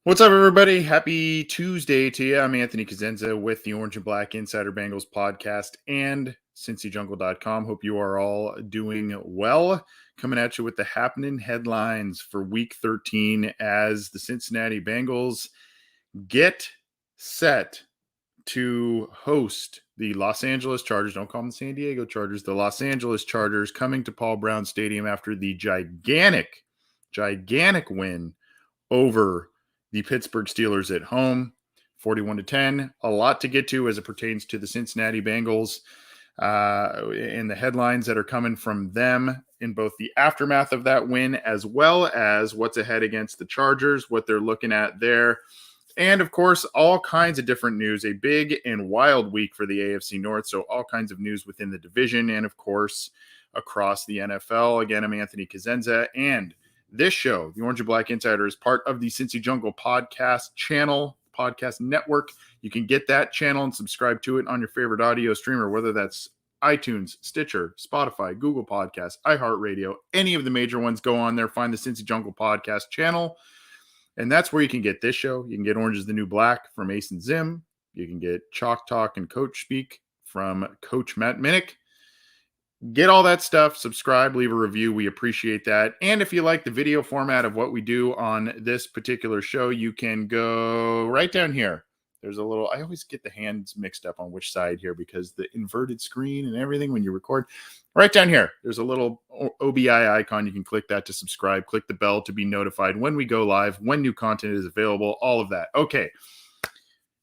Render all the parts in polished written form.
What's up, everybody? Happy Tuesday to you. I'm Anthony Cosenza with the Orange and Black Insider Bengals podcast and CincyJungle.com. Hope you are all doing well. Coming at you with the Happenin headlines for Week 13 as the Cincinnati Bengals get set to host the Los Angeles Chargers. Don't call them the San Diego Chargers. The Los Angeles Chargers coming to Paul Brown Stadium after the gigantic win over the Pittsburgh Steelers at home, 41-10. A lot to get to as it pertains to the Cincinnati Bengals and the headlines that are coming from them in both the aftermath of that win as well as what's ahead against the Chargers, what they're looking at there. And, of course, all kinds of different news. A big and wild week for the AFC North, so all kinds of news within the division and, of course, across the NFL. Again, I'm Anthony Cosenza, and this show, the Orange and Black Insider, is part of the Cincy Jungle podcast channel, podcast network. You can get that channel and subscribe to it on your favorite audio streamer, whether that's iTunes, Stitcher, Spotify, Google Podcasts, iHeartRadio, any of the major ones. Go on there, find the Cincy Jungle podcast channel, and that's where you can get this show. You can get Orange is the New Black from Ace and Zim. You can get Chalk Talk and Coach Speak from Coach Matt Minnick. Get all that stuff, subscribe, leave a review. We appreciate that. And if you like the video format of what we do on this particular show, you can go right down here. There's a little, I always get the hands mixed up on which side here because the inverted screen and everything when you record. Right down here, there's a little OBI icon. You can click that to subscribe. Click the bell to be notified when we go live, when new content is available, all of that. Okay.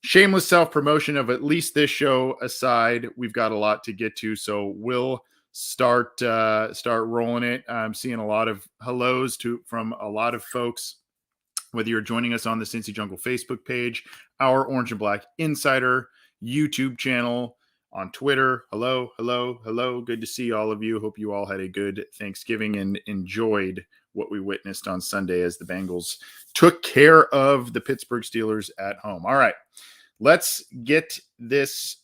Shameless self-promotion of at least this show aside, we've got a lot to get to, so we'll start rolling it. I'm seeing a lot of hellos from a lot of folks, whether you're joining us on the Cincy Jungle Facebook page, our Orange and Black Insider YouTube channel, on Twitter. Hello. Good to see all of you. Hope you all had a good Thanksgiving and enjoyed what we witnessed on Sunday as the Bengals took care of the Pittsburgh Steelers at home. All right, let's get this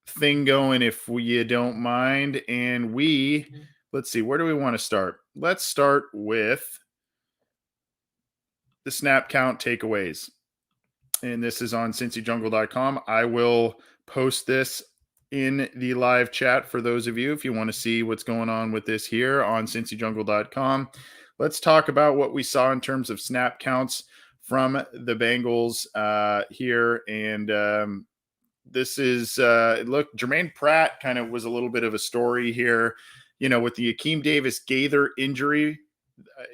thing going if you don't mind. And let's see, where do we want to start? Let's start with the snap count takeaways. And this is on CincyJungle.com. I will post this in the live chat for those of you if you want to see what's going on with this here on CincyJungle.com. Let's talk about what we saw in terms of snap counts from the Bengals here. And this is, look, Jermaine Pratt kind of was a little bit of a story here, with the Akeem Davis-Gaither injury,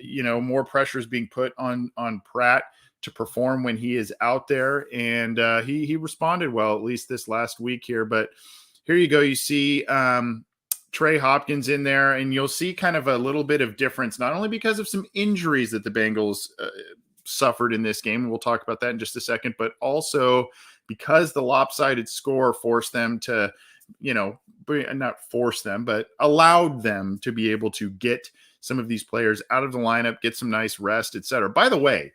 more pressure is being put on Pratt to perform when he is out there. And he responded well, at least this last week here. But here you go. You see Trey Hopkins in there, and you'll see kind of a little bit of difference, not only because of some injuries that the Bengals suffered in this game. We'll talk about that in just a second, but also because the lopsided score forced them to, not force them, but allowed them to be able to get some of these players out of the lineup, get some nice rest, etc. By the way,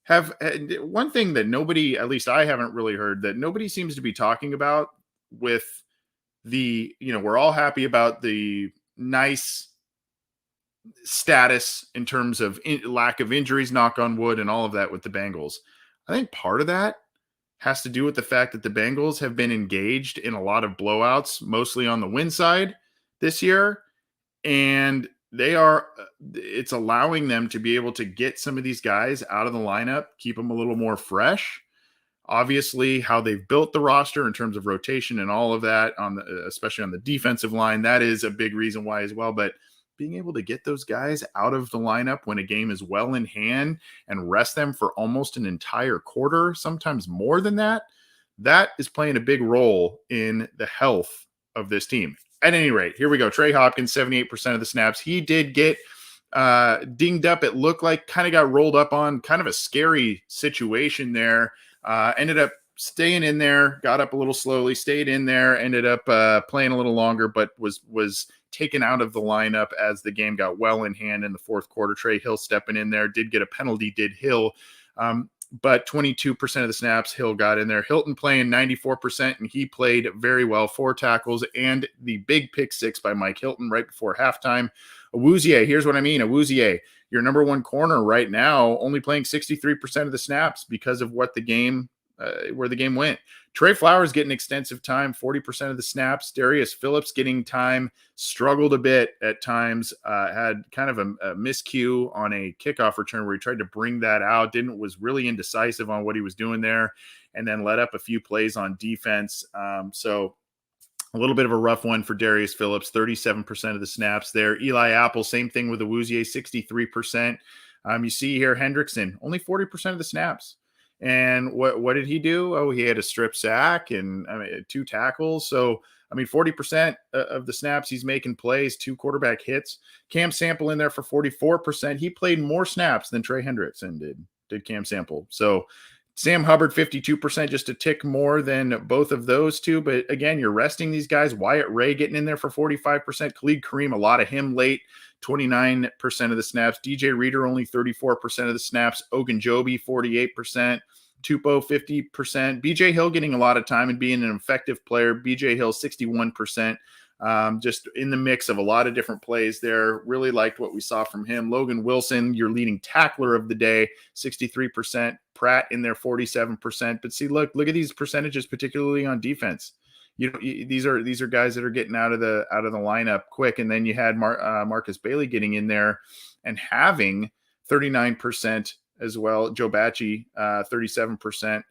one thing that nobody, at least I haven't really heard, that nobody seems to be talking about with the, we're all happy about the nice status in terms of lack of injuries, knock on wood, and all of that with the Bengals. I think part of that has to do with the fact that the Bengals have been engaged in a lot of blowouts, mostly on the win side this year. And it's allowing them to be able to get some of these guys out of the lineup, keep them a little more fresh. Obviously, how they've built the roster in terms of rotation and all of that, especially on the defensive line, that is a big reason why as well. But being able to get those guys out of the lineup when a game is well in hand and rest them for almost an entire quarter, sometimes more than that, that is playing a big role in the health of this team. At any rate, here we go. Trey Hopkins, 78% of the snaps. He did get dinged up. It looked like kind of got rolled up on, kind of a scary situation there. Ended up staying in there, got up a little slowly, stayed in there, ended up playing a little longer, but was taken out of the lineup as the game got well in hand in the fourth quarter. Trey Hill stepping in there, did get a penalty, did Hill. But 22% of the snaps Hill got in there. Hilton playing 94%, and he played very well. 4 tackles and the big pick six by Mike Hilton right before halftime. Awuzie, here's what I mean. Awuzie your number one corner right now only playing 63% of the snaps because of what the game where the game went. Trey Flowers getting extensive time, 40% of the snaps. Darius Phillips getting time, struggled a bit at times, had kind of a miscue on a kickoff return where he tried to bring that out, was really indecisive on what he was doing there, and then let up a few plays on defense. So a little bit of a rough one for Darius Phillips, 37% of the snaps there. Eli Apple, same thing with Awuzie, 63%. You see here Hendrickson, only 40% of the snaps. And what did he do? Oh, he had a strip sack and 2 tackles. So, 40% of the snaps he's making plays, 2 quarterback hits. Cam Sample in there for 44%. He played more snaps than Trey Hendrickson did Cam Sample. So Sam Hubbard, 52%, just a tick more than both of those two. But again, you're resting these guys. Wyatt Ray getting in there for 45%. Khalid Kareem, a lot of him late, 29% of the snaps. DJ Reader, only 34% of the snaps. Ogunjobi, 48%. Tupou, 50%. BJ Hill getting a lot of time and being an effective player. BJ Hill, 61%. Just in the mix of a lot of different plays there. Really liked what we saw from him. Logan Wilson, your leading tackler of the day, 63%. Pratt in there, 47%. But see, look at these percentages, particularly on defense. These are guys that are getting out of the lineup quick. And then you had Marcus Bailey getting in there and having 39% as well. Joe Bacci, 37%.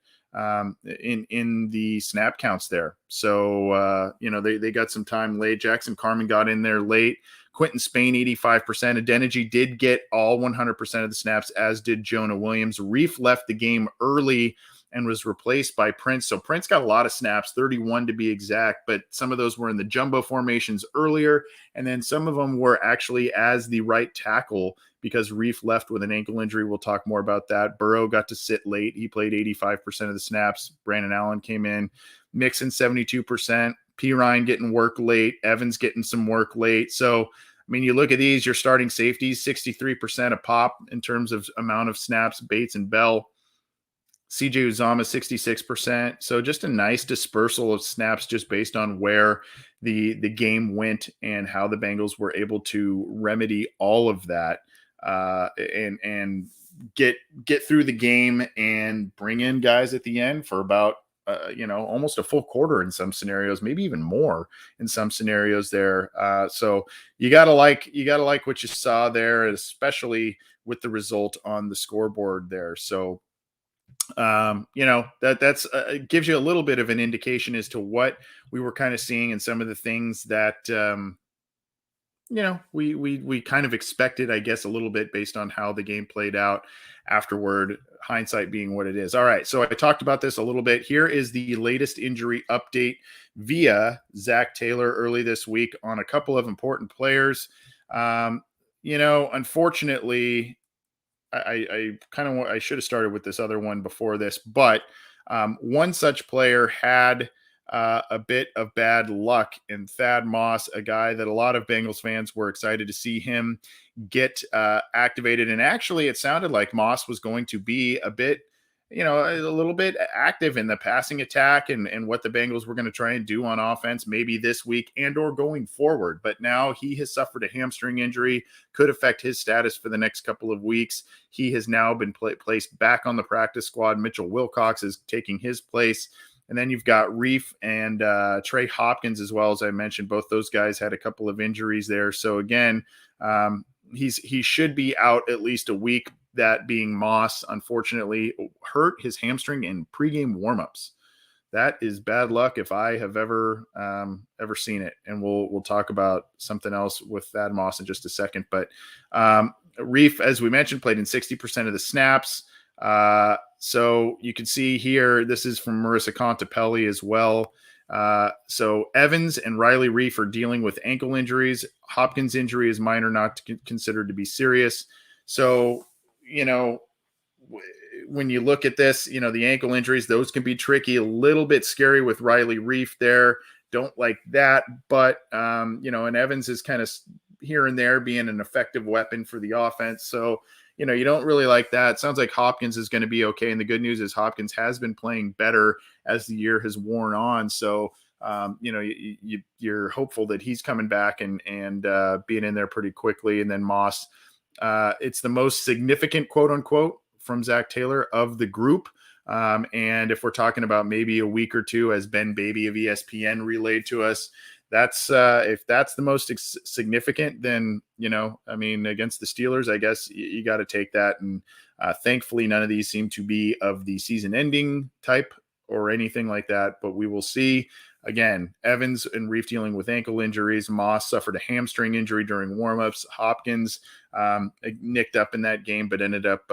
In the snap counts there. So, they got some time late. Jackson Carman got in there late. Quentin Spain, 85%. Adeniji did get all 100% of the snaps, as did Jonah Williams. Reef left the game early and was replaced by Prince. So Prince got a lot of snaps, 31 to be exact, but some of those were in the jumbo formations earlier, and then some of them were actually as the right tackle because Reef left with an ankle injury. We'll talk more about that. Burrow got to sit late. He played 85% of the snaps. Brandon Allen came in. Mixon, 72%. P. Ryan getting work late. Evans getting some work late. So, you look at these, your starting safeties, 63% a pop in terms of amount of snaps. Bates and Bell. CJ Uzama, 66%. So just a nice dispersal of snaps just based on where the game went and how the Bengals were able to remedy all of that and get through the game and bring in guys at the end for about almost a full quarter in some scenarios, maybe even more in some scenarios there. So you gotta like what you saw there, especially with the result on the scoreboard there. So that's gives you a little bit of an indication as to what we were kind of seeing and some of the things that we kind of expected, I guess, a little bit based on how the game played out afterward, hindsight being what it is. All right, so I talked about this a little bit. Here is the latest injury update via Zach Taylor early this week on a couple of important players. Unfortunately, I should have started with this other one before this, but one such player had a bit of bad luck in Thad Moss, a guy that a lot of Bengals fans were excited to see him get activated. And actually, it sounded like Moss was going to be a little bit active in the passing attack and what the Bengals were going to try and do on offense, maybe this week and or going forward. But now he has suffered a hamstring injury, could affect his status for the next couple of weeks. He has now been placed back on the practice squad. Mitchell Wilcox is taking his place. And then you've got Reef and Trey Hopkins as well. As I mentioned, both those guys had a couple of injuries there. So again, he should be out at least a week. That being Moss, unfortunately, hurt his hamstring in pregame warmups. That is bad luck if I have ever seen it. And we'll talk about something else with Thad Moss in just a second. But Reef, as we mentioned, played in 60% of the snaps. So you can see here, this is from Marissa Contepelli as well. So Evans and Riley Reef are dealing with ankle injuries. Hopkins' injury is minor, not considered to be serious. So, when you look at this, the ankle injuries, those can be tricky, a little bit scary with Riley Reef there. Don't like that. But, and Evans is kind of here and there being an effective weapon for the offense. So, you don't really like that. Sounds like Hopkins is going to be okay. And the good news is Hopkins has been playing better as the year has worn on. So, you're hopeful that he's coming back and being in there pretty quickly. And then Moss, It's the most significant, quote unquote, from Zach Taylor of the group. And if we're talking about maybe a week or two, as Ben Baby of ESPN relayed to us, that's if that's the most significant, then, I mean, against the Steelers, I guess you got to take that. And thankfully, none of these seem to be of the season ending type or anything like that, but we will see. Again, Evans and Reef dealing with ankle injuries. Moss suffered a hamstring injury during warmups. Hopkins nicked up in that game, but ended up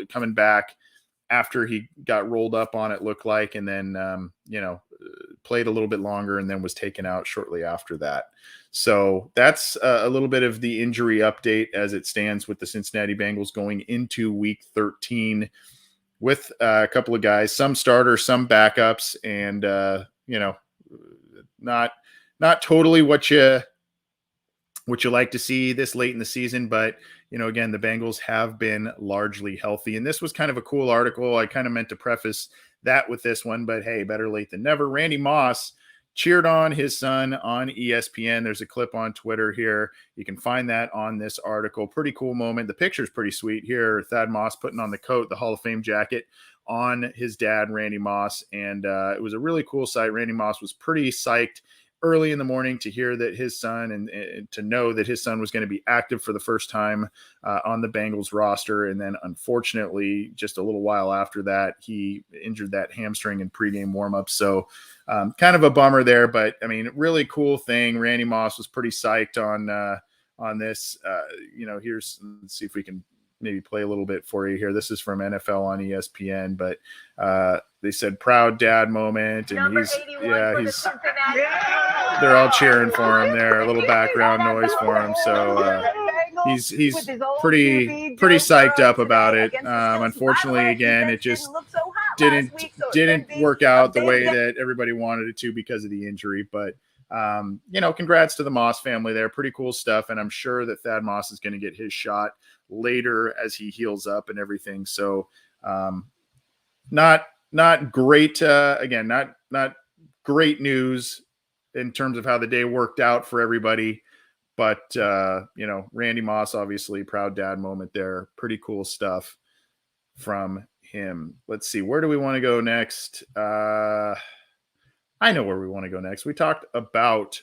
coming back after he got rolled up on it, looked like, and then, played a little bit longer and then was taken out shortly after that. So that's a little bit of the injury update as it stands with the Cincinnati Bengals going into week 13 with a couple of guys, some starters, some backups, and, not totally what you like to see this late in the season, but again, the Bengals have been largely healthy. And this was kind of a cool article. I kind of meant to preface that with this one, but hey, better late than never. Randy Moss cheered on his son on ESPN. There's a clip on Twitter here. You can find that on this article. Pretty cool moment. The picture's pretty sweet here. Thad Moss putting on the coat, the Hall of Fame jacket on his dad, Randy Moss. And it was a really cool sight. Randy Moss was pretty psyched early in the morning to hear that his son and to know that his son was going to be active for the first time on the Bengals roster. And then unfortunately, just a little while after that, he injured that hamstring in pregame warmup. So kind of a bummer there, but I mean, really cool thing. Randy Moss was pretty psyched on this. Let's see if we can maybe play a little bit for you here. This is from NFL on ESPN, but they said proud dad moment, and they're all cheering for him there. A little background noise for him. So he's pretty psyched up about it. Unfortunately, again, it just didn't work out the way that everybody wanted it to because of the injury. But congrats to the Moss family there. Pretty cool stuff. And I'm sure that Thad Moss is going to get his shot later as he heals up and everything. So not great. Again, not great news in terms of how the day worked out for everybody. But, Randy Moss, obviously proud dad moment there. Pretty cool stuff from him. Let's see. Where do we want to go next? I know where we want to go next. We talked about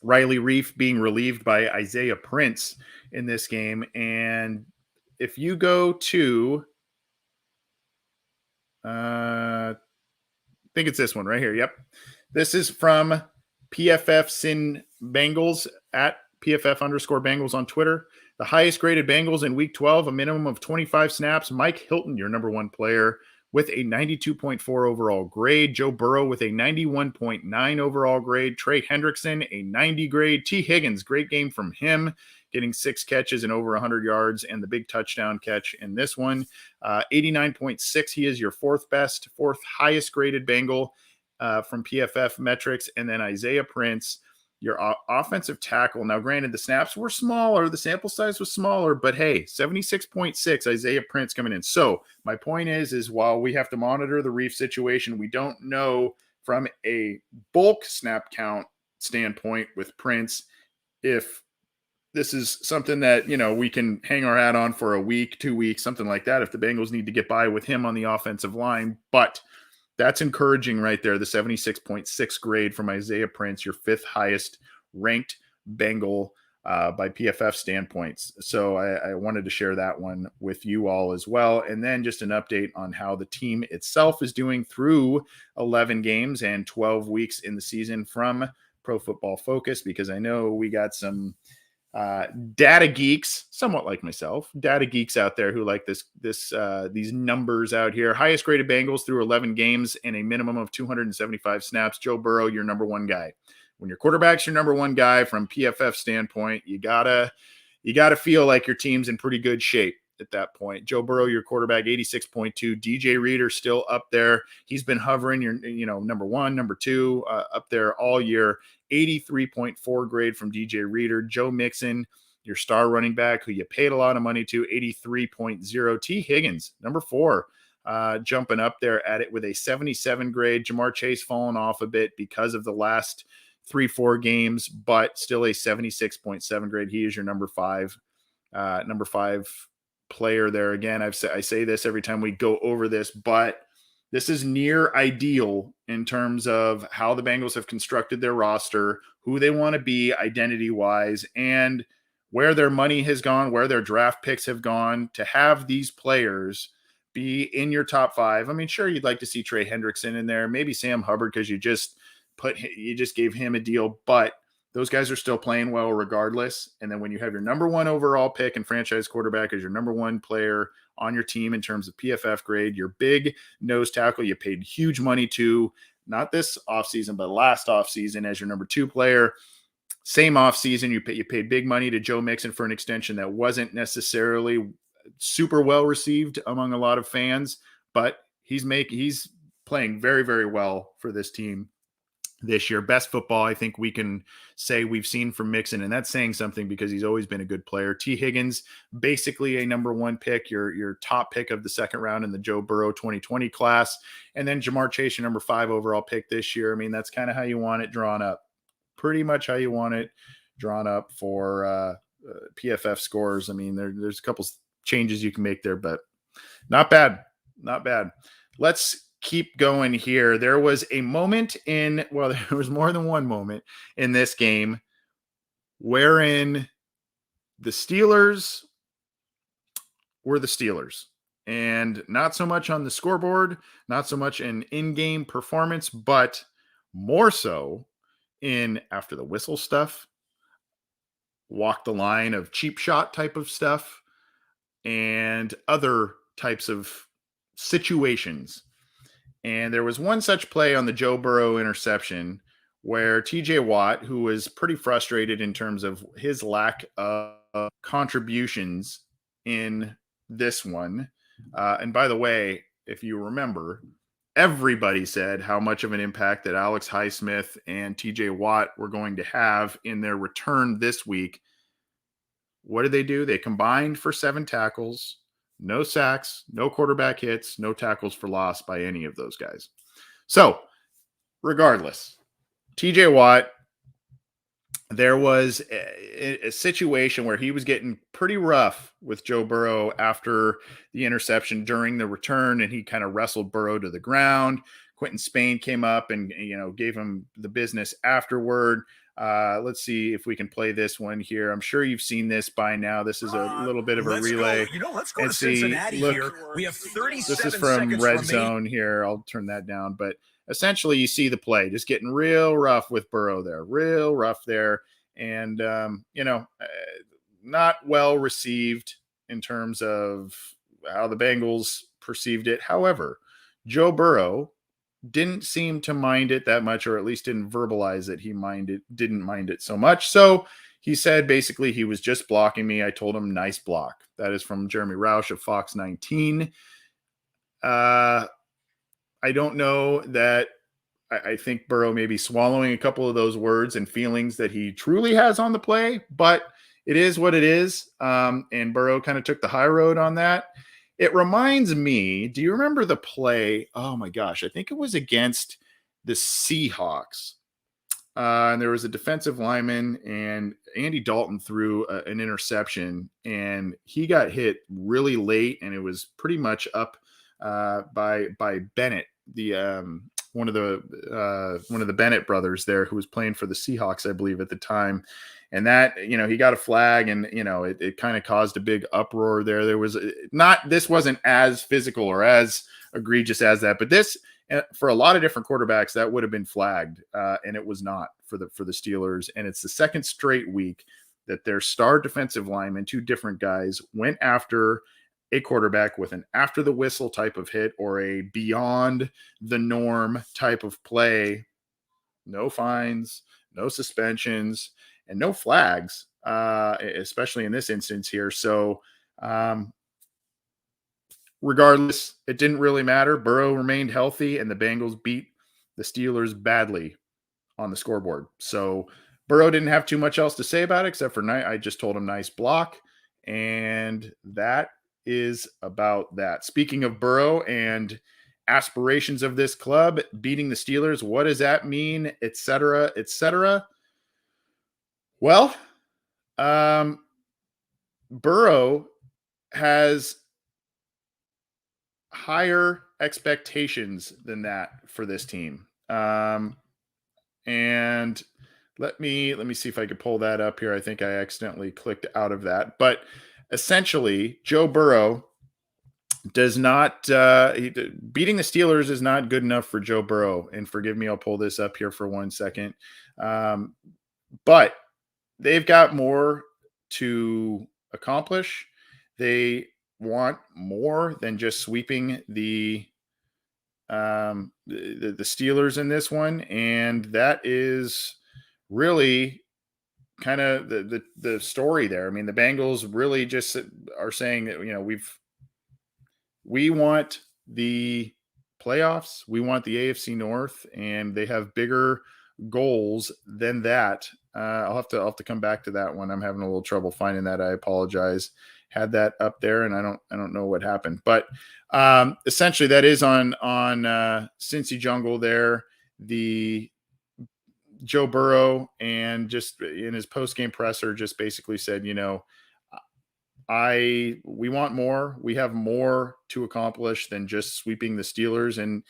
Riley Reef being relieved by Isaiah Prince in this game. And if you go to, I think it's this one right here. Yep. This is from PFF Sin Bengals at PFF_Bengals on Twitter. The highest graded Bengals in week 12, a minimum of 25 snaps. Mike Hilton, your number one player, with a 92.4 overall grade. Joe Burrow with a 91.9 overall grade. Trey Hendrickson, a 90 grade. T. Higgins, great game from him, getting 6 catches and over 100 yards and the big touchdown catch in this one. 89.6. He is your fourth highest graded Bengal from PFF metrics. And then Isaiah Prince, your offensive tackle. Now, granted, the snaps were smaller, the sample size was smaller, but hey, 76.6, Isaiah Prince coming in. So my point is while we have to monitor the Reef situation, we don't know from a bulk snap count standpoint with Prince if this is something that, we can hang our hat on for a week, 2 weeks, something like that, if the Bengals need to get by with him on the offensive line. But that's encouraging right there, the 76.6 grade from Isaiah Prince, your 5th highest ranked Bengal by PFF standpoints. So I wanted to share that one with you all as well. And then just an update on how the team itself is doing through 11 games and 12 weeks in the season from Pro Football Focus, because I know we got some data geeks, somewhat like myself, data geeks out there who like these numbers out here. Highest graded Bengals through 11 games and a minimum of 275 snaps. Joe Burrow, your number one guy. When your quarterback's your number one guy from PFF standpoint, you gotta feel like your team's in pretty good shape at that point. Joe Burrow, your quarterback, 86.2. DJ Reader still up there. He's been hovering your, number one, number two, up there all year. 83.4 grade from DJ Reader. Joe Mixon, your star running back, who you paid a lot of money to, 83.0. T. Higgins, number 4, jumping up there at it with a 77 grade. Jamar Chase falling off a bit because of the last 3-4 games, but still a 76.7 grade. He is your number five player there. Again, I say this every time we go over this, but this is near ideal in terms of how the Bengals have constructed their roster, who they want to be identity wise, and where their money has gone, where their draft picks have gone to have these players be in your top five. I mean, sure, you'd like to see Trey Hendrickson in there, maybe Sam Hubbard, because you just gave him a deal, but those guys are still playing well regardless. And then when you have your number one overall pick and franchise quarterback as your number one player on your team in terms of PFF grade, your big nose tackle you paid huge money to, not this offseason, but last offseason as your number two player. Same offseason, you paid big money to Joe Mixon for an extension that wasn't necessarily super well received among a lot of fans, but he's playing very, very well for this team this year. Best football I think we can say we've seen from Mixon, and that's saying something because he's always been a good player. T. Higgins, basically a number one pick, your top pick of the second round in the Joe Burrow 2020 class, and then Jamar Chase, your number 5 overall pick this year. I mean, that's kind of how you want it drawn up. Pretty much how you want it drawn up for PFF scores. I mean, there's a couple changes you can make there, but not bad. Not bad. Let's keep going here. There was a moment there was more than one moment in this game wherein the Steelers were the Steelers, and not so much on the scoreboard, not so much in in-game performance, but more so in after the whistle stuff, walk the line of cheap shot type of stuff, and other types of situations. And there was one such play on the Joe Burrow interception where TJ Watt, who was pretty frustrated in terms of his lack of contributions in this one. And by the way, if you remember, everybody said how much of an impact that Alex Highsmith and TJ Watt were going to have in their return this week. What did they do? They combined for 7 tackles, no sacks, no quarterback hits, no tackles for loss by any of those guys. So, regardless, TJ Watt, there was a situation where he was getting pretty rough with Joe Burrow after the interception during the return, and he kind of wrestled Burrow to the ground. Quentin Spain came up and, gave him the business afterward. Let's see if we can play this one here. I'm sure you've seen this by now. This is a little bit of a relay. Let's go to Cincinnati here. We have 37 This is from Red remaining. Zone here. I'll turn that down. But essentially, you see the play just getting real rough with Burrow there. Real rough there. And, not well received in terms of how the Bengals perceived it. However, Joe Burrow didn't seem to mind it that much, or at least didn't verbalize it. He didn't mind it so much. So he said basically he was just blocking me. I told him nice block. That is from Jeremy Roush of Fox 19. I don't know that I think Burrow may be swallowing a couple of those words and feelings that he truly has on the play, but it is what it is. And Burrow kind of took the high road on that. It reminds me, do you remember the play? Oh my gosh, I think it was against the Seahawks. And there was a defensive lineman, and Andy Dalton threw an interception, and he got hit really late, and it was pretty much up by Bennett, one of the Bennett brothers there, who was playing for the Seahawks, I believe, at the time. And that, he got a flag, and, it kind of caused a big uproar there. This wasn't as physical or as egregious as that, but this, for a lot of different quarterbacks, that would have been flagged. And it was not for the Steelers. And it's the second straight week that their star defensive lineman, 2 different guys, went after a quarterback with an after the whistle type of hit or a beyond the norm type of play. No fines, no suspensions, and no flags, especially in this instance here. So regardless, it didn't really matter. Burrow remained healthy, and the Bengals beat the Steelers badly on the scoreboard. So Burrow didn't have too much else to say about it, except for I just told him nice block. And that is about that. Speaking of Burrow and aspirations of this club, beating the Steelers. What does that mean? Et cetera, et cetera. Well, Burrow has higher expectations than that for this team. And let me see if I could pull that up here. I think I accidentally clicked out of that. But essentially, Joe Burrow does not beating the Steelers is not good enough for Joe Burrow. And forgive me, I'll pull this up here for 1 second. But they've got more to accomplish. They want more than just sweeping the Steelers in this one, and that is really kind of the story there. I mean, the Bengals really just are saying that, you know, we want the playoffs, we want the AFC North, and they have bigger goals than that. I'll have to come back to that one. I'm having a little trouble finding that. I apologize. Had that up there, and I don't know what happened, but essentially that is on Cincy Jungle there. The Joe Burrow, and just in his post-game presser, just basically said, you know, we want more. We have more to accomplish than just sweeping the Steelers, and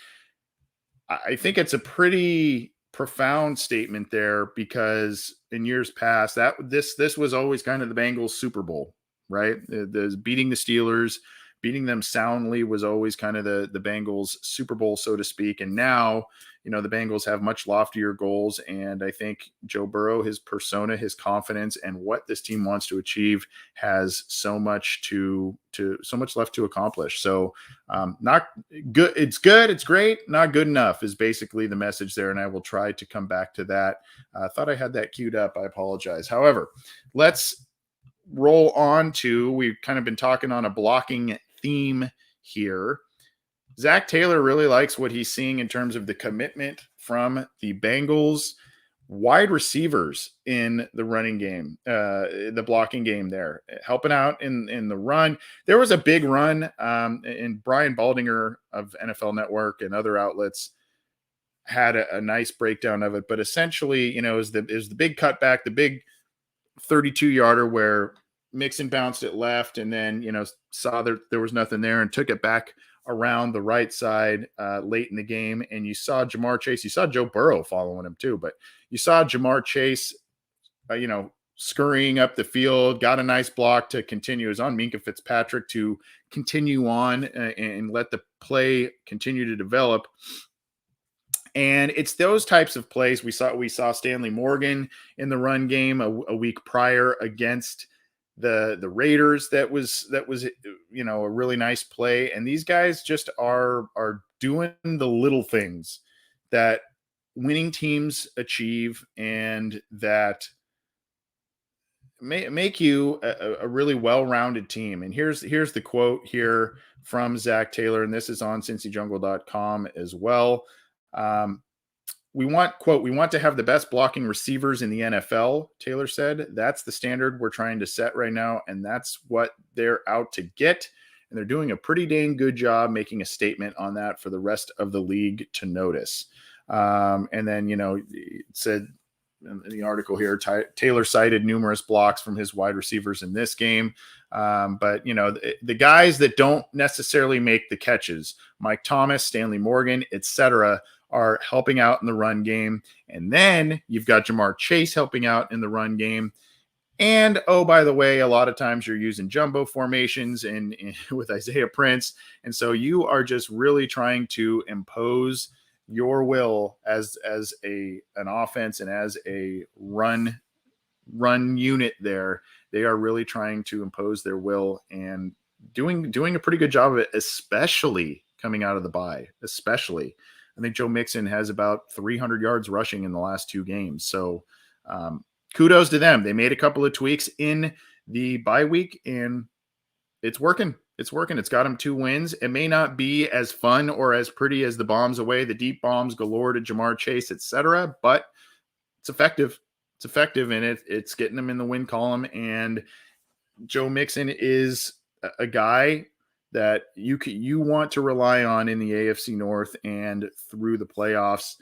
I think it's a pretty profound statement there, because in years past that this was always kind of the Bengals Super Bowl, right? The beating the Steelers, beating them soundly was always kind of the Bengals Super Bowl, so to speak. And now, you know, the Bengals have much loftier goals. And I think Joe Burrow, his persona, his confidence, and what this team wants to achieve has so much so much left to accomplish. So not good. It's good. It's great. Not good enough is basically the message there. And I will try to come back to that. I thought I had that queued up. I apologize. However, let's roll on to, we've kind of been talking on a blocking theme here. Zach Taylor really likes what he's seeing in terms of the commitment from the Bengals wide receivers in the running game, the blocking game there, helping out in the run. There was a big run, and Brian Baldinger of NFL Network and other outlets had a nice breakdown of it. But essentially, you know, is the big cutback, the big 32-yarder where Mixon bounced it left, and then, you know, saw there was nothing there and took it back around the right side late in the game. And you saw Jamar Chase, you saw Joe Burrow following him too, but you saw Jamar Chase, you know, scurrying up the field, got a nice block to continue. It was on Minkah Fitzpatrick to continue on and let the play continue to develop. And it's those types of plays. We saw Stanley Morgan in the run game a week prior against the Raiders. That was, you know, a really nice play. And these guys just are doing the little things that winning teams achieve, and that make you a really well-rounded team. And here's the quote here from Zach Taylor, and this is on cincyjungle.com as well. We want to have the best blocking receivers in the NFL, Taylor said. That's the standard we're trying to set right now, and that's what they're out to get. And they're doing a pretty dang good job making a statement on that for the rest of the league to notice. And then, you know, it said in the article here, Taylor cited numerous blocks from his wide receivers in this game. But, you know, the guys that don't necessarily make the catches, Mike Thomas, Stanley Morgan, etc., are helping out in the run game. And then you've got Jamar Chase helping out in the run game. And, oh, by the way, a lot of times you're using jumbo formations and with Isaiah Prince. And so you are just really trying to impose your will as an offense and as a run unit there. They are really trying to impose their will and doing a pretty good job of it, especially coming out of the bye. Especially, I think Joe Mixon has about 300 yards rushing in the last 2 games. So kudos to them. They made a couple of tweaks in the bye week, and it's working. It's working. It's got them 2 wins. It may not be as fun or as pretty as the bombs away, the deep bombs galore to Jamar Chase, etc., but it's effective. It's effective, and it's getting them in the win column. And Joe Mixon is a guy that you want to rely on in the AFC North and through the playoffs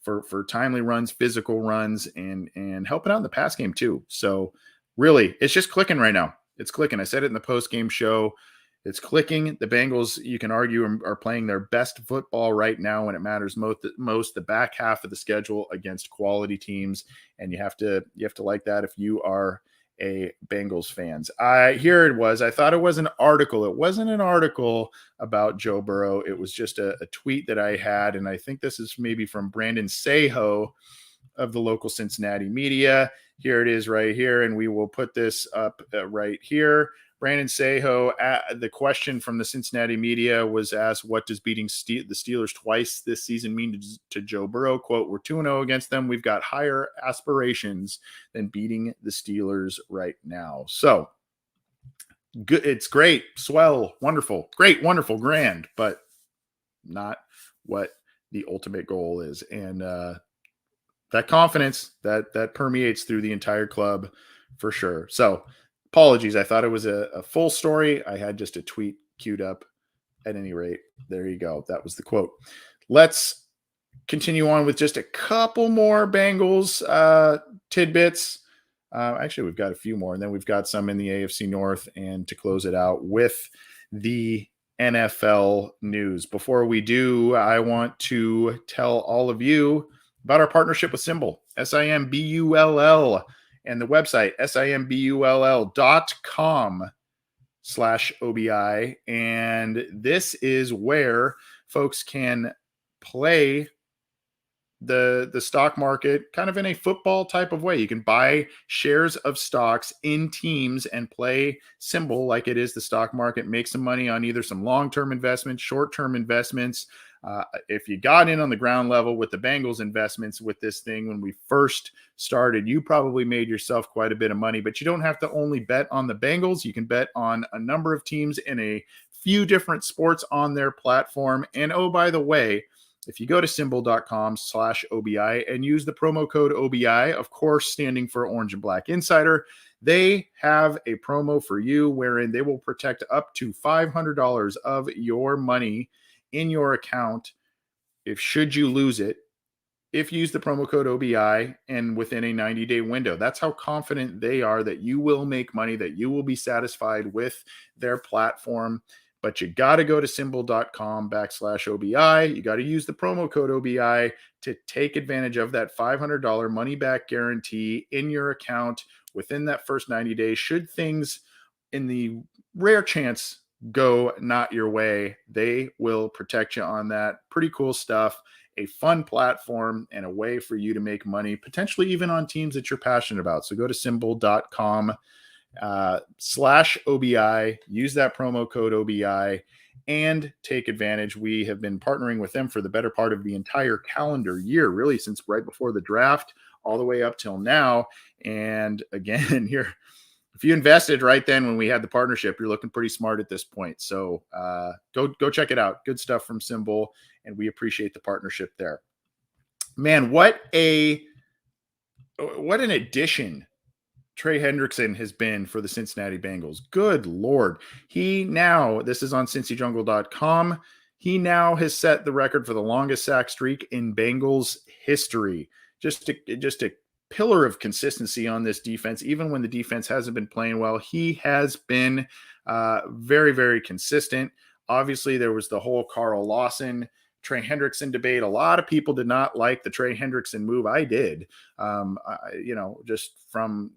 for timely runs, physical runs, and helping out in the pass game too. So really, it's just clicking right now. It's clicking. I said it in the post game show. It's clicking. The Bengals, you can argue, are playing their best football right now when it matters most. The back half of the schedule against quality teams, and you have to like that if you are a Bengals fans. Here it was. I thought it was an article. It wasn't an article about Joe Burrow. It was just a tweet that I had, and I think this is maybe from Brandon Seho of the local Cincinnati media. Here it is right here, and we will put this up right here. Brandon Seho, the question from the Cincinnati media was asked, what does beating the Steelers twice this season mean to Joe Burrow? Quote, we're 2-0 against them. We've got higher aspirations than beating the Steelers right now. So good. It's great, swell, wonderful, great, wonderful, grand, but not what the ultimate goal is. And that confidence that permeates through the entire club for sure. So apologies. I thought it was a full story. I had just a tweet queued up. At any rate, there you go. That was the quote. Let's continue on with just a couple more Bengals tidbits. Actually, we've got a few more, and then we've got some in the AFC North, and to close it out with the NFL news. Before we do, I want to tell all of you about our partnership with Symbol, SIMBULL. And the website, simbull.com/OBI. And this is where folks can play the stock market kind of in a football type of way. You can buy shares of stocks in teams and play Symbol like it is the stock market, make some money on either some long-term investments, short-term investments. If you got in on the ground level with the Bengals investments with this thing when we first started, you probably made yourself quite a bit of money, but you don't have to only bet on the Bengals. You can bet on a number of teams in a few different sports on their platform. And oh, by the way, if you go to symbol.com/OBI and use the promo code OBI, of course, standing for Orange and Black Insider, they have a promo for you wherein they will protect up to $500 of your money in your account if should you lose it, if you use the promo code OBI and within a 90-day window. That's how confident they are that you will make money, that you will be satisfied with their platform. But you got to go to symbol.com/OBI. You got to use the promo code OBI to take advantage of that $500 money back guarantee in your account within that first 90 days. Should things in the rare chance go not your way, they will protect you on that. Pretty cool stuff. A fun platform and a way for you to make money, potentially even on teams that you're passionate about. So go to symbol.com/OBI, use that promo code OBI, and take advantage. We have been partnering with them for the better part of the entire calendar year, really since right before the draft all the way up till now. And again, here, if you invested right then when we had the partnership, you're looking pretty smart at this point. So go check it out. Good stuff from Symbol, and we appreciate the partnership there. Man, what an addition Trey Hendrickson has been for the Cincinnati Bengals. Good Lord. He now, this is on cincyjungle.com, he now has set the record for the longest sack streak in Bengals history. Just a pillar of consistency on this defense. Even when the defense hasn't been playing well, he has been very, very consistent. Obviously, there was the whole Carl Lawson, Trey Hendrickson debate. A lot of people did not like the Trey Hendrickson move. I did, just from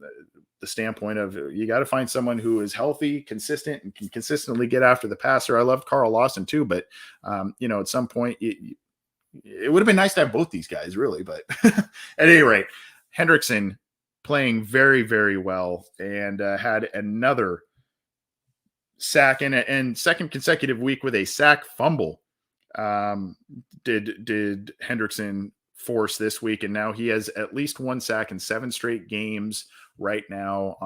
the standpoint of you got to find someone who is healthy, consistent, and can consistently get after the passer. I loved Carl Lawson too, but at some point it would have been nice to have both these guys, really. But at any rate, Hendrickson playing very, very well and had another sack and second consecutive week with a sack fumble. Did Hendrickson force this week, and now he has at least one sack in 7 straight games right now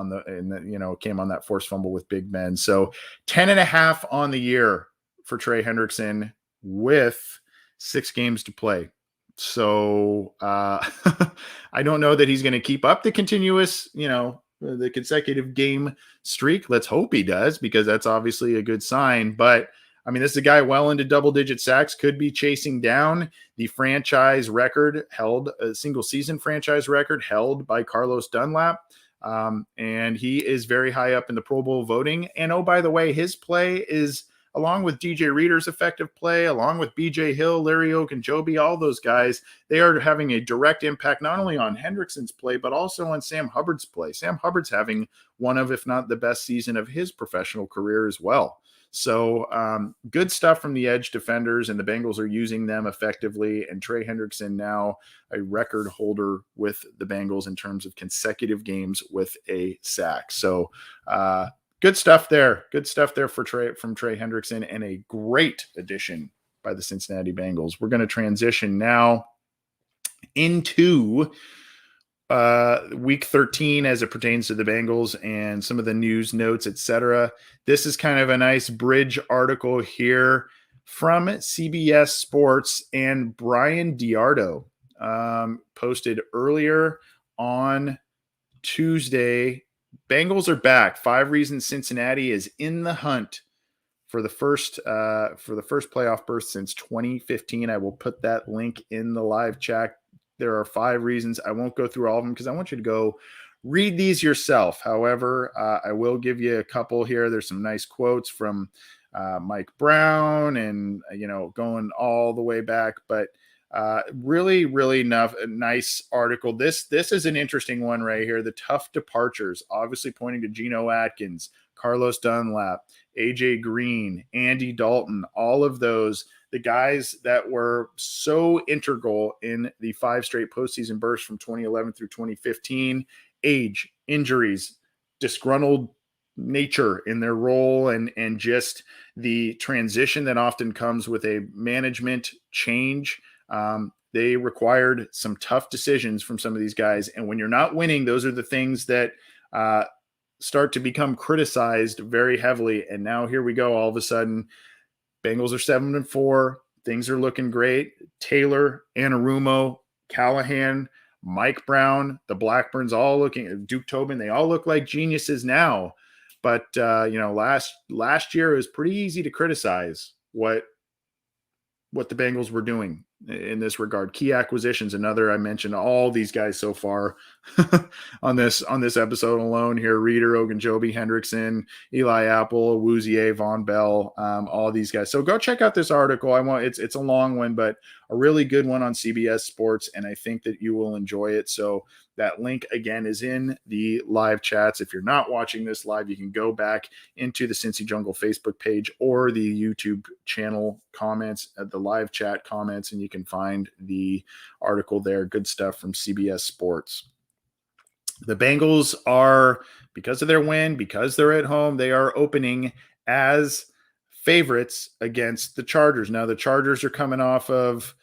came on that forced fumble with Big Ben. So 10.5 on the year for Trey Hendrickson with 6 games to play. So I don't know that he's going to keep up the continuous, the consecutive game streak. Let's hope he does, because that's obviously a good sign. But I mean, this is a guy well into double-digit sacks, could be chasing down the franchise record held, a single-season franchise record held by Carlos Dunlap. And he is very high up in the Pro Bowl voting. And oh, by the way, his play is, along with DJ Reader's effective play, along with BJ Hill, Larry Ogunjobi, all those guys, they are having a direct impact not only on Hendrickson's play, but also on Sam Hubbard's play. Sam Hubbard's having one of, if not the best season of his professional career as well. So good stuff from the edge defenders, and the Bengals are using them effectively. And Trey Hendrickson now a record holder with the Bengals in terms of consecutive games with a sack. So good stuff there. Good stuff there from Trey Hendrickson, and a great addition by the Cincinnati Bengals. We're going to transition now into week 13 as it pertains to the Bengals and some of the news notes, etc. This is kind of a nice bridge article here from CBS Sports, and Brian Diardo posted earlier on Tuesday. Bengals are back. 5 reasons Cincinnati is in the hunt for the first playoff berth since 2015. I will put that link in the live chat. There are 5 reasons. I won't go through all of them because I want you to go read these yourself. However, I will give you a couple here. There's some nice quotes from Mike Brown and, going all the way back. But really, really nice article. This is an interesting one right here. The tough departures, obviously pointing to Geno Atkins, Carlos Dunlap, AJ Green, Andy Dalton, all of those, the guys that were so integral in the 5 straight postseason bursts from 2011 through 2015, age, injuries, disgruntled nature in their role, and just the transition that often comes with a management change. They required some tough decisions from some of these guys. And when you're not winning, those are the things that start to become criticized very heavily. And now here we go. All of a sudden, Bengals are 7-4. Things are looking great. Taylor, Anarumo, Callahan, Mike Brown, the Blackburns, all looking, Duke Tobin, they all look like geniuses now. But last year it was pretty easy to criticize what the Bengals were doing in this regard. Key acquisitions, another. I mentioned all these guys so far on this episode alone here: Reader, Ogunjobi, Hendrickson, Eli Apple, Awuzie, Von Bell, all these guys. So go check out this article. It's a long one, but a really good one on CBS Sports, and I think that you will enjoy it. So that link again is in the live chats. If you're not watching this live, you can go back into the Cincy Jungle Facebook page or the YouTube channel comments at the live chat comments, and you can find the article there. Good stuff from CBS Sports. The Bengals are, because of their win, because they're at home, they are opening as favorites against the Chargers. Now, the Chargers are coming off of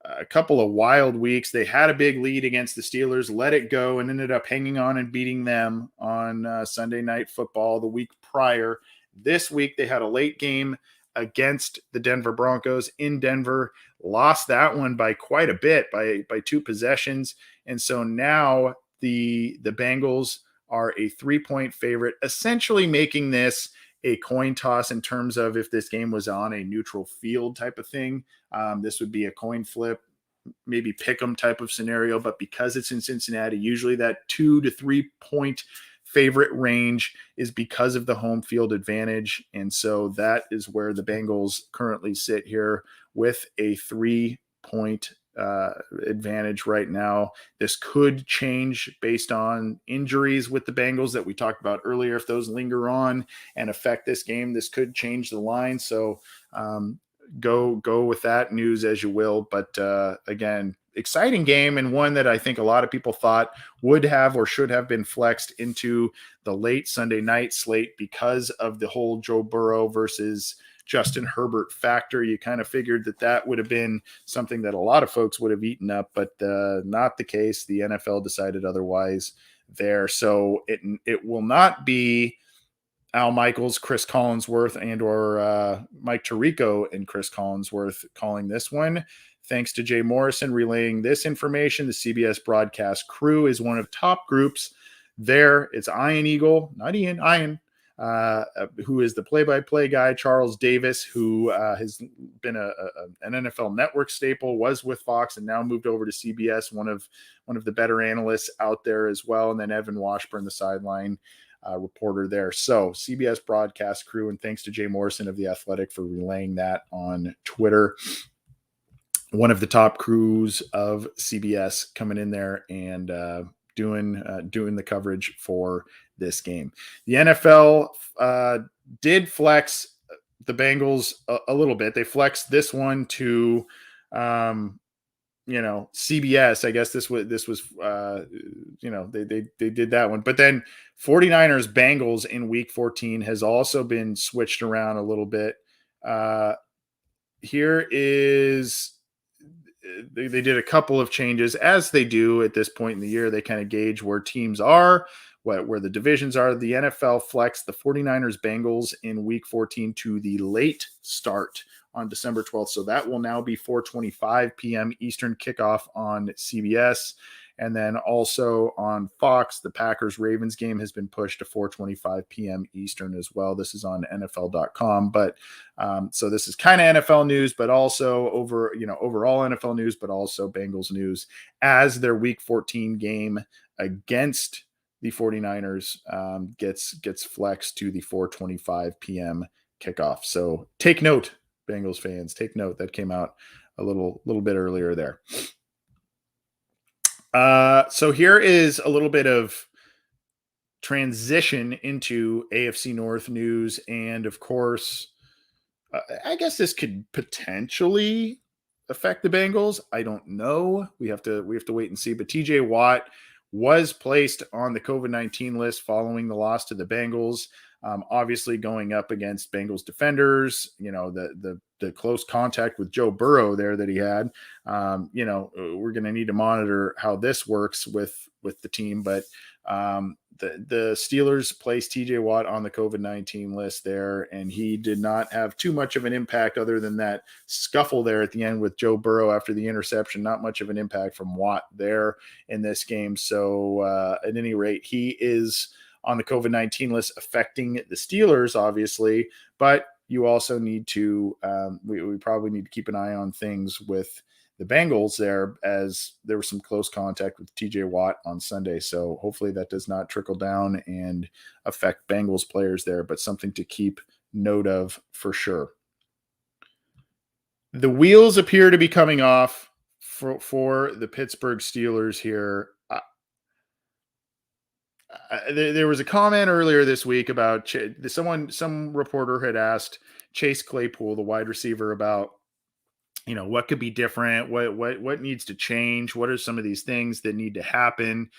a couple of wild weeks. They had a big lead against the Steelers, let it go, and ended up hanging on and beating them on Sunday Night Football the week prior. This week, they had a late game against the Denver Broncos in Denver, lost that one by quite a bit, by 2 possessions. And so now the Bengals are a 3-point favorite, essentially making this a coin toss in terms of if this game was on a neutral field type of thing. This would be a coin flip, maybe pick 'em type of scenario. But because it's in Cincinnati, usually that 2 to 3 point favorite range is because of the home field advantage. And so that is where the Bengals currently sit here with a 3-point advantage right now. This could change based on injuries with the Bengals that we talked about earlier. If those linger on and affect this game, this could change the line. So go with that news as you will. But again, exciting game, and one that I think a lot of people thought would have or should have been flexed into the late Sunday night slate because of the whole Joe Burrow versus Justin Herbert factor. You kind of figured that would have been something that a lot of folks would have eaten up, but not the case. The NFL decided otherwise there. So it will not be Al Michaels, Chris Collinsworth, and or Mike Tirico and Chris Collinsworth calling this one. Thanks to Jay Morrison relaying this information. The CBS broadcast crew is one of top groups there. It's Ian Eagle, not Ian, Ian. who is the play-by-play guy, Charles Davis, who has been an NFL Network staple, was with Fox and now moved over to CBS, one of the better analysts out there as well, and then Evan Washburn, the sideline reporter there. So CBS broadcast crew, and thanks to Jay Morrison of The Athletic for relaying that on Twitter. One of the top crews of CBS coming in there and doing the coverage for this game. The NFL did flex the Bengals a little bit. They flexed this one to CBS. I guess this was they did that one. But then 49ers Bengals in week 14 has also been switched around a little bit. Here is they did a couple of changes, as they do at this point in the year. They kind of gauge where teams are, where the divisions are. The NFL flexed the 49ers Bengals in week 14 to the late start on December 12th. So that will now be 4:25 p.m. Eastern kickoff on CBS. And then also on Fox, the Packers-Ravens game has been pushed to 4:25 p.m. Eastern as well. This is on NFL.com. But so this is kind of NFL news, but also overall NFL news, but also Bengals news, as their Week 14 game against the 49ers gets flexed to the 4:25 p.m. kickoff. So take note, Bengals fans, take note. That came out a little bit earlier there. So here is a little bit of transition into AFC North news. And of course, I guess this could potentially affect the Bengals. I don't know. We have to wait and see. But TJ Watt was placed on the COVID-19 list following the loss to the Bengals. Obviously going up against Bengals defenders, the close contact with Joe Burrow there that he had. We're going to need to monitor how this works with the team, but the Steelers placed TJ Watt on the COVID-19 list there, and he did not have too much of an impact other than that scuffle there at the end with Joe Burrow after the interception. Not much of an impact from Watt there in this game. So at any rate, he is on the COVID-19 list, affecting the Steelers, obviously, but you also need to, we probably need to keep an eye on things with the Bengals there, as there was some close contact with TJ Watt on Sunday. So hopefully that does not trickle down and affect Bengals players there, but something to keep note of for sure. The wheels appear to be coming off for the Pittsburgh Steelers here. There was a comment earlier this week about some reporter had asked Chase Claypool, the wide receiver, about what could be different, what needs to change, what are some of these things that need to happen.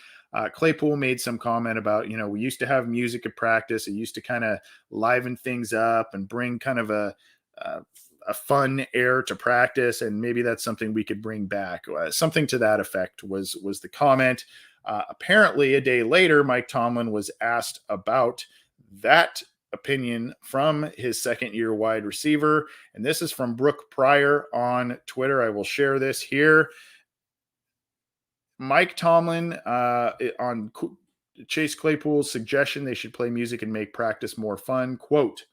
Claypool made some comment about we used to have music at practice. It used to kind of liven things up and bring kind of a fun air to practice, and maybe that's something we could bring back. Something to that effect was the comment. Apparently, a day later, Mike Tomlin was asked about that opinion from his second-year wide receiver. And this is from Brooke Pryor on Twitter. I will share this here. Mike Tomlin on Chase Claypool's suggestion they should play music and make practice more fun. Quote,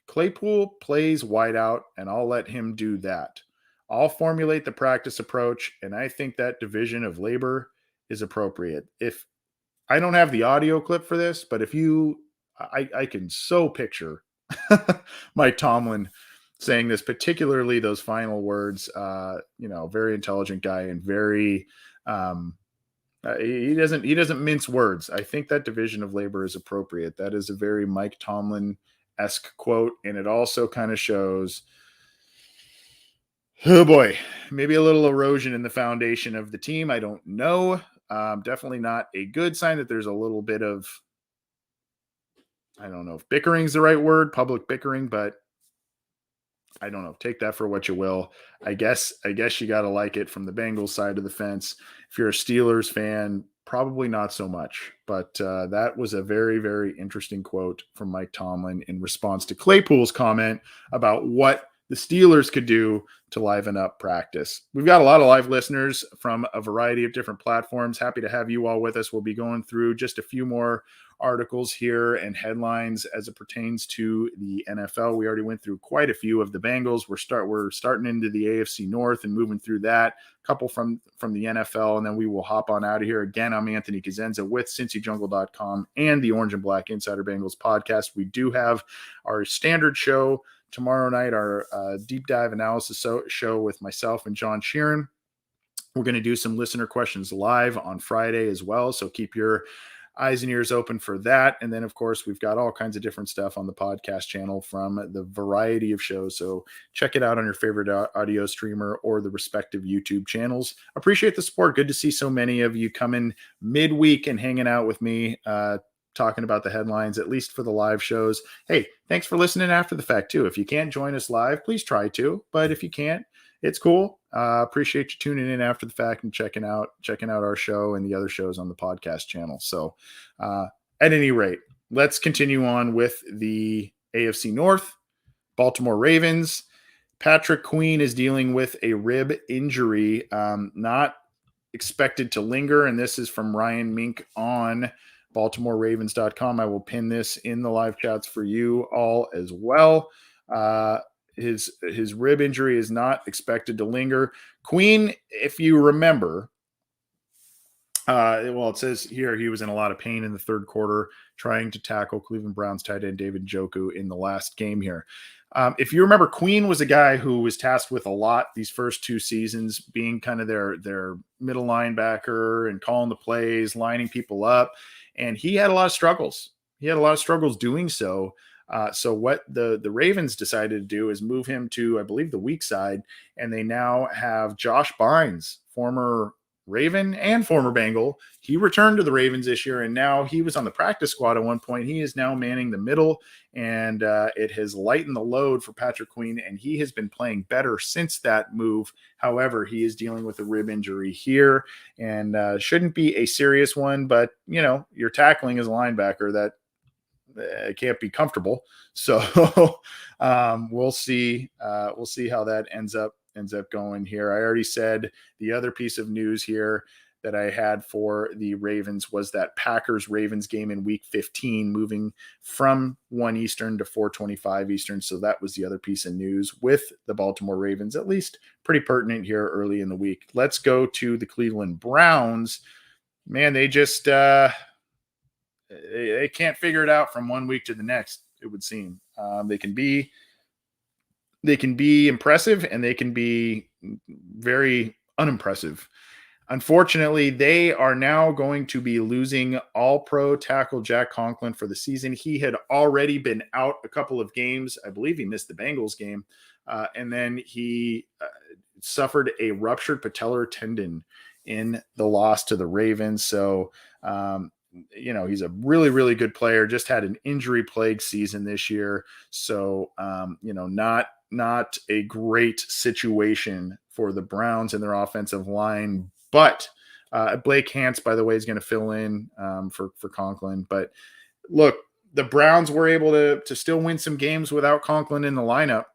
"Claypool plays wideout, and I'll let him do that. I'll formulate the practice approach, and I think that division of labor is appropriate." If I don't have the audio clip for this, but if I can so picture Mike Tomlin saying this, particularly those final words. Very intelligent guy and very he doesn't mince words. I think that division of labor is appropriate. That is a very Mike Tomlin-esque quote, and it also kind of shows, oh boy, maybe a little erosion in the foundation of the team. I don't know. Definitely not a good sign that there's a little bit of, I don't know if bickering is the right word, public bickering, but I don't know. Take that for what you will. I guess you got to like it from the Bengals side of the fence. If you're a Steelers fan, probably not so much. But that was a very, very interesting quote from Mike Tomlin in response to Claypool's comment about what the Steelers could do to liven up practice. We've got a lot of live listeners from a variety of different platforms. Happy to have you all with us. We'll be going through just a few more articles here and headlines as it pertains to the NFL. We already went through quite a few of the Bengals. We're starting into the AFC North and moving through that. A couple from the NFL, and then we will hop on out of here. Again, I'm Anthony Cosenza with CincyJungle.com and the Orange and Black Insider Bengals podcast. We do have our standard show tomorrow night, our deep dive analysis show with myself and John Sheeran. We're going to do some listener questions live on Friday as well. So keep your eyes and ears open for that. And then, of course, we've got all kinds of different stuff on the podcast channel from the variety of shows. So check it out on your favorite audio streamer or the respective YouTube channels. Appreciate the support. Good to see so many of you coming midweek and hanging out with me, talking about the headlines, at least for the live shows. Hey, thanks for listening after the fact too. If you can't join us live, please try to, but if you can't, it's cool. Appreciate you tuning in after the fact and checking out our show and the other shows on the podcast channel. So at any rate, let's continue on with the AFC North. Baltimore Ravens. Patrick Queen is dealing with a rib injury, not expected to linger. And this is from Ryan Mink on BaltimoreRavens.com. I will pin this in the live chats for you all as well. His rib injury is not expected to linger. Queen, if you remember, it says here he was in a lot of pain in the third quarter trying to tackle Cleveland Browns tight end David Njoku in the last game here. If you remember, Queen was a guy who was tasked with a lot these first two seasons, being kind of their middle linebacker and calling the plays, lining people up. And he had a lot of struggles. Doing so. So what the Ravens decided to do is move him to, I believe, the weak side, and they now have Josh Bynes, former Raven and former Bengal. He returned to the Ravens this year, and now he was on the practice squad at one point. He is now manning the middle, and it has lightened the load for Patrick Queen, and he has been playing better since that move. However, he is dealing with a rib injury here, and shouldn't be a serious one, but, you're tackling as a linebacker. That it can't be comfortable. So we'll see. We'll see how that ends up going here. I already said the other piece of news here that I had for the Ravens was that Packers-Ravens game in week 15, moving from 1 Eastern to 4:25 Eastern. So that was the other piece of news with the Baltimore Ravens, at least pretty pertinent here early in the week. Let's go to the Cleveland Browns. Man, they just they can't figure it out from 1 week to the next, it would seem. They can be impressive, and they can be very unimpressive. Unfortunately, they are now going to be losing all-pro tackle Jack Conklin for the season. He had already been out a couple of games. I believe he missed the Bengals game. And then he suffered a ruptured patellar tendon in the loss to the Ravens. So, he's a really, really good player, just had an injury-plagued season this year. So, not a great situation for the Browns and their offensive line. But Blake Hance, by the way, is going to fill in for Conklin. But look, the Browns were able to still win some games without Conklin in the lineup.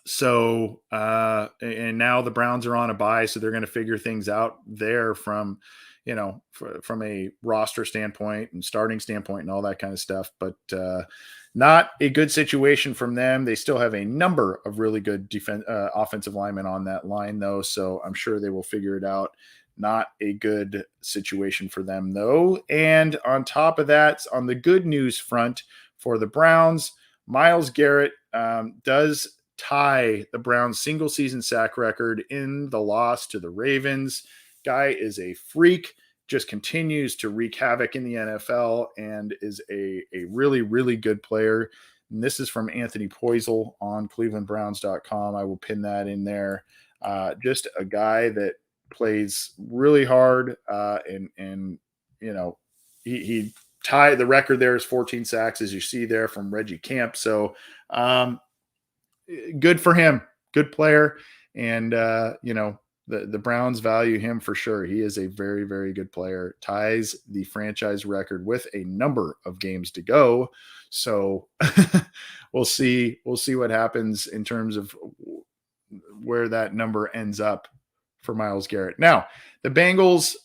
So, and now the Browns are on a bye, so they're going to figure things out there from a roster standpoint and starting standpoint and all that kind of stuff. But not a good situation from them. They still have a number of really good offensive linemen on that line, though. So I'm sure they will figure it out. Not a good situation for them, though. And on top of that, on the good news front for the Browns, Myles Garrett does tie the Browns' single season sack record in the loss to the Ravens. Guy is a freak, just continues to wreak havoc in the NFL, and is a really, really good player. And this is from Anthony Poisel on clevelandbrowns.com. I will pin that in there. Just a guy that plays really hard, and he tied the record. There is 14 sacks, as you see there, from Reggie Camp. So good for him, good player. And, the Browns value him for sure. He is a very, very good player, ties the franchise record with a number of games to go. So we'll see what happens in terms of where that number ends up for Myles Garrett. Now, the Bengals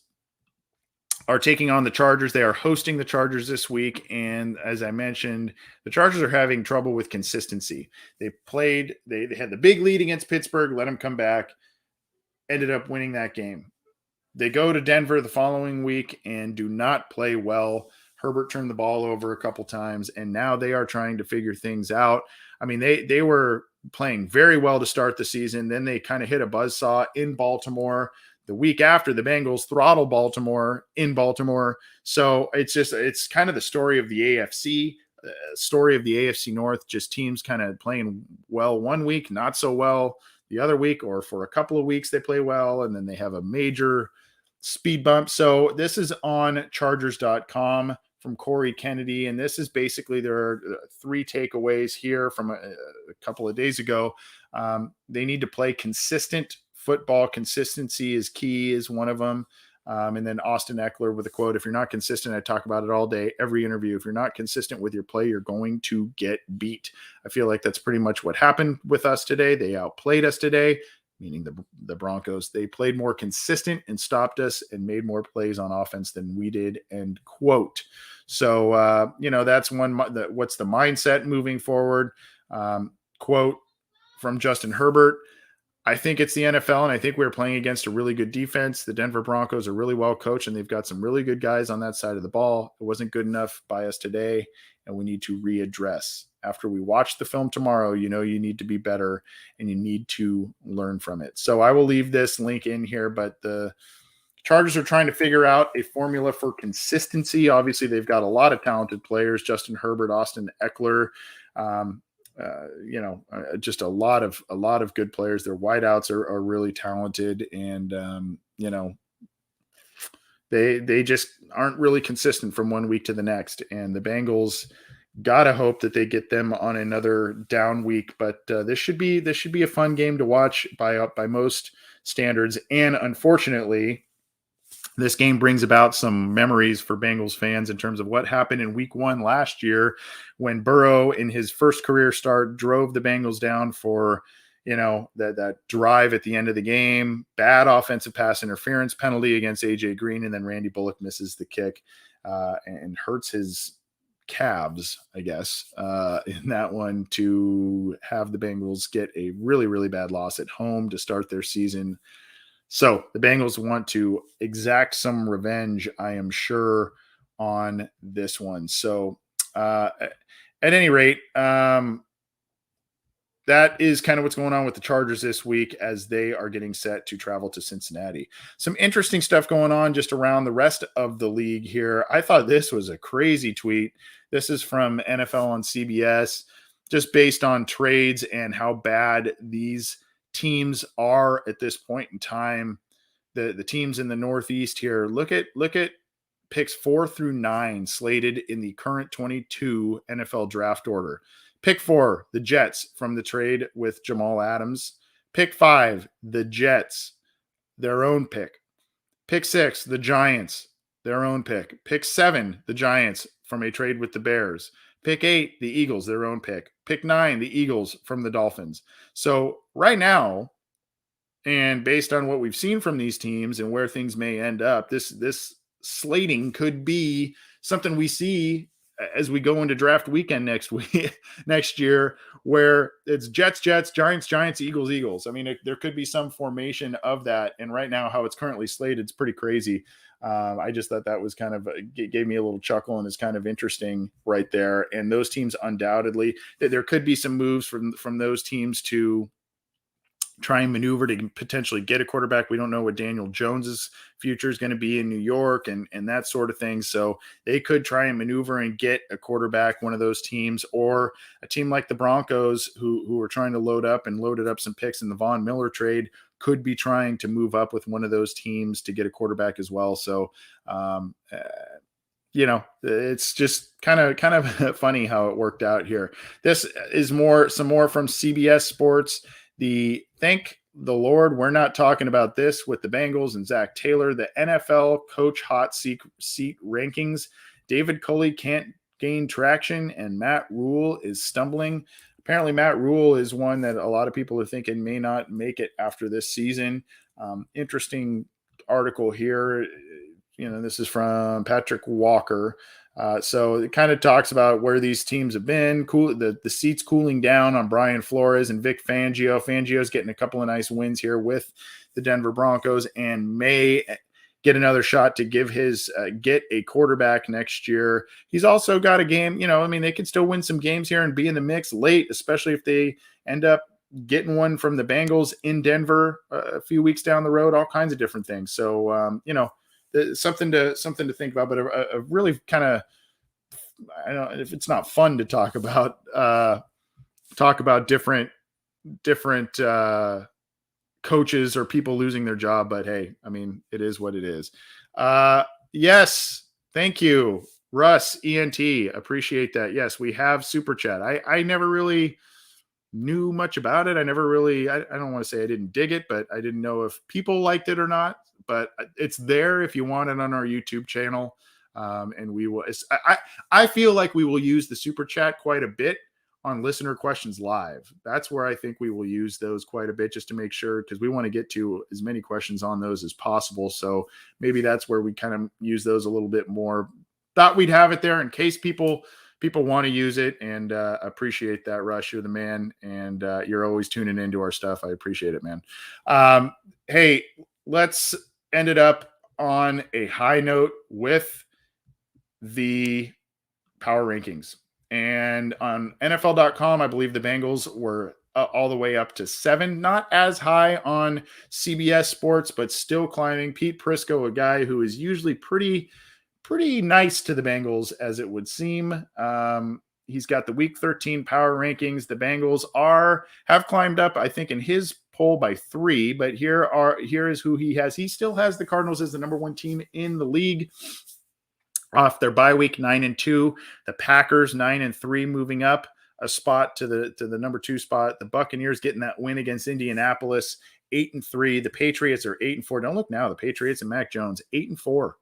are taking on the Chargers. They are hosting the Chargers this week. And as I mentioned, the Chargers are having trouble with consistency. They had the big lead against Pittsburgh, let them come back, ended up winning that game. They go to Denver the following week and do not play well. Herbert turned the ball over a couple times, and now they are trying to figure things out. I mean, they were playing very well to start the season. Then they kind of hit a buzzsaw in Baltimore. The week after, the Bengals throttle Baltimore in Baltimore. So it's kind of the story of the AFC, story of the AFC North, just teams kind of playing well one week, not so well the other week, or for a couple of weeks they play well, and then they have a major speed bump. So this is on Chargers.com from Corey Kennedy, and this is basically there are 3 takeaways here from a couple of days ago. They need to play consistent football. Consistency is key, is one of them. And then Austin Eckler with a quote, "If you're not consistent," I talk about it all day, every interview, "if you're not consistent with your play, you're going to get beat." I feel like that's pretty much what happened with us today. They outplayed us today, meaning the Broncos. They played more consistent and stopped us and made more plays on offense than we did, end quote. So, that's one. What's the mindset moving forward? Quote from Justin Herbert: "I think it's the NFL, and I think we're playing against a really good defense. The Denver Broncos are really well coached, and they've got some really good guys on that side of the ball. It wasn't good enough by us today, and we need to readdress. After we watch the film tomorrow, you need to be better, and you need to learn from it." So I will leave this link in here, but the Chargers are trying to figure out a formula for consistency. Obviously, they've got a lot of talented players: Justin Herbert, Austin Eckler, just a lot of good players. Their wideouts are really talented, and they just aren't really consistent from one week to the next. And the Bengals gotta hope that they get them on another down week. But this should be a fun game to watch by most standards. And unfortunately, this game brings about some memories for Bengals fans in terms of what happened in week 1 last year when Burrow, in his first career start, drove the Bengals down for, that drive at the end of the game, bad offensive pass interference penalty against AJ Green, and then Randy Bullock misses the kick and hurts his calves, I guess, in that one, to have the Bengals get a really, really bad loss at home to start their season. So the Bengals want to exact some revenge, I am sure, on this one. So at any rate, that is kind of what's going on with the Chargers this week as they are getting set to travel to Cincinnati. Some interesting stuff going on just around the rest of the league here. I thought this was a crazy tweet. This is from NFL on CBS, just based on trades and how bad these teams are at this point in time. The teams in the Northeast here, look at picks 4 through 9 slated in the current 22 NFL draft order. Pick 4, the Jets, from the trade with Jamal Adams. Pick 5, the Jets, their own pick. Pick 6, the Giants, their own pick. Pick 7, the Giants, from a trade with the Bears. Pick 8, the Eagles, their own pick. Pick 9, the Eagles from the Dolphins. So right now, and based on what we've seen from these teams and where things may end up, this slating could be something we see as we go into draft weekend next year, where it's Jets, Giants, Eagles. I mean, there could be some formation of that. And right now, how it's currently slated, it's pretty crazy. I just thought that was gave me a little chuckle and is kind of interesting right there. And those teams, undoubtedly, there could be some moves from those teams to try and maneuver to potentially get a quarterback. We don't know what Daniel Jones's future is going to be in New York and that sort of thing. So they could try and maneuver and get a quarterback, one of those teams, or a team like the Broncos who are trying to loaded up some picks in the Von Miller trade could be trying to move up with one of those teams to get a quarterback as well. So, it's just kind of funny how it worked out here. This is some more from CBS Sports. Thank the Lord we're not talking about this with the Bengals and Zach Taylor. The NFL coach hot seat rankings. David Culley can't gain traction, and Matt Rule is stumbling. Apparently, Matt Rule is one that a lot of people are thinking may not make it after this season. Interesting article here. this is from Patrick Walker. So it kind of talks about where these teams have been. The seats cooling down on Brian Flores and Vic Fangio. Fangio's getting a couple of nice wins here with the Denver Broncos and may get another shot to get a quarterback next year. He's also got a game, they could still win some games here and be in the mix late, especially if they end up getting one from the Bengals in Denver a few weeks down the road, all kinds of different things. So, something to think about, but a really kind of, I don't know if it's not fun to talk about different coaches or people losing their job, but hey, it is what it is. Yes. Thank you, Russ ENT. Appreciate that. Yes, we have super chat. I never really knew much about it. I don't want to say I didn't dig it, but I didn't know if people liked it or not, but it's there if you want it on our YouTube channel. And we will, I feel like we will use the super chat quite a bit on listener questions live. That's where I think we will use those quite a bit, just to make sure, because we want to get to as many questions on those as possible. So maybe that's where we kind of use those a little bit more. Thought we'd have it there in case people want to use it, and appreciate that, Rush. You're the man, and you're always tuning into our stuff. I appreciate it, man. Hey, let's end it up on a high note with the power rankings. And on NFL.com, I believe the Bengals were all the way up to 7, not as high on CBS Sports, but still climbing. Pete Prisco, a guy who is usually pretty nice to the Bengals, as it would seem. He's got the Week 13 power rankings. The Bengals have climbed up, I think, in his poll by 3, but here is who he has. He still has the Cardinals as the number 1 team in the league. Off their bye week, 9-2. The Packers 9-3, moving up a spot to the number 2 spot. The Buccaneers getting that win against Indianapolis, 8-3. The Patriots are 8-4. Don't look now. The Patriots and Mac Jones 8-4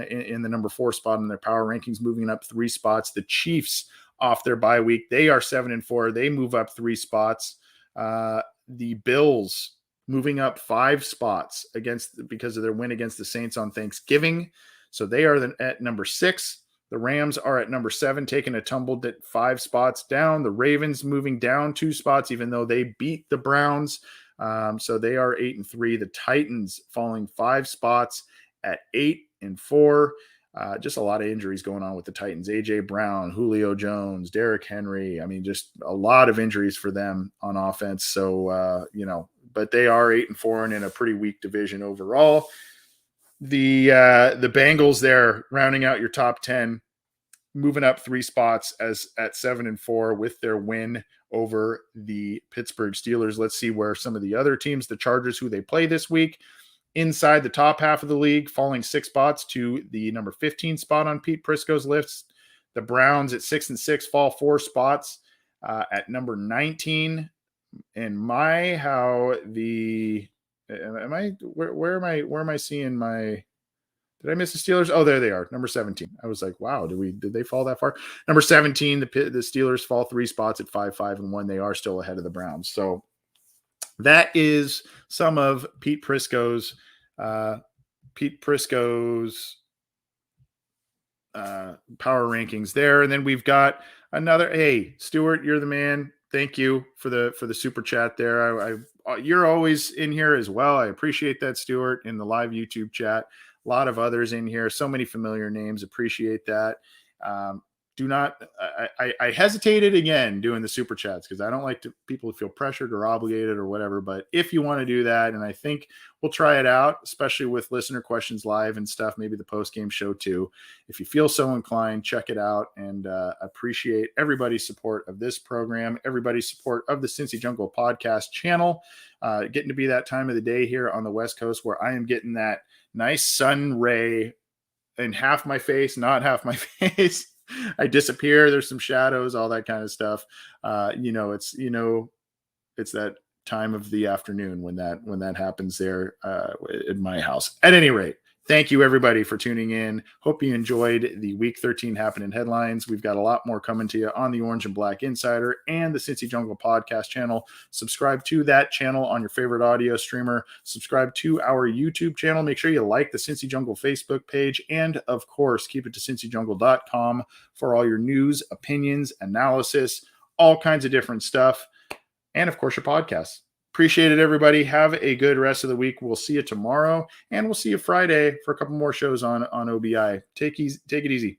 in the number 4 spot in their power rankings, moving up 3 spots. The Chiefs off their bye week, they are 7-4. They move up 3 spots. The Bills moving up 5 spots because of their win against the Saints on Thanksgiving. So they are at number 6. The Rams are at number 7, taking a tumble at 5 spots down. The Ravens moving down 2 spots, even though they beat the Browns. So they are 8-3. The Titans falling 5 spots at 8-4. Just a lot of injuries going on with the Titans. A.J. Brown, Julio Jones, Derrick Henry. Just a lot of injuries for them on offense. So, but they are 8-4 and in a pretty weak division overall. The Bengals there rounding out your top 10, moving up 3 spots at 7-4 with their win over the Pittsburgh Steelers. Let's see where some of the other teams, the Chargers, who they play this week, inside the top half of the league, falling 6 spots to the number 15 spot on Pete Prisco's list. The Browns at 6-6 fall 4 spots at number 19. And where am I seeing my, did I miss the Steelers? Oh, there they are, number 17. I was like, wow, did they fall that far? Number 17, the Steelers fall 3 spots at 5-5-1. They are still ahead of the Browns. So that is some of Pete Prisco's power rankings there. And then we've got another, hey, Stuart, you're the man. Thank you for the super chat there. You're always in here as well. I appreciate that, Stuart, in the live YouTube chat. A lot of others in here. So many familiar names. Appreciate that. I hesitated again doing the super chats because I don't like people to feel pressured or obligated or whatever. But if you want to do that, and I think we'll try it out, especially with listener questions live and stuff, maybe the post-game show too. If you feel so inclined, check it out, and appreciate everybody's support of this program, everybody's support of the Cincy Jungle podcast channel. Getting to be that time of the day here on the West Coast where I am getting that nice sun ray in half my face, not half my face. I disappear. There's some shadows, all that kind of stuff. It's that time of the afternoon when that happens there in my house. At any rate, Thank you, everybody, for tuning in. Hope you enjoyed the Week 13 Happenin headlines. We've got a lot more coming to you on the Orange and Black Insider and the Cincy Jungle podcast channel. Subscribe to that channel on your favorite audio streamer. Subscribe to our YouTube channel. Make sure you like the Cincy Jungle Facebook page. And, of course, keep it to cincyjungle.com for all your news, opinions, analysis, all kinds of different stuff. And, of course, your podcasts. Appreciate it, everybody. Have a good rest of the week. We'll see you tomorrow, and we'll see you Friday for a couple more shows on OBI. Take it easy.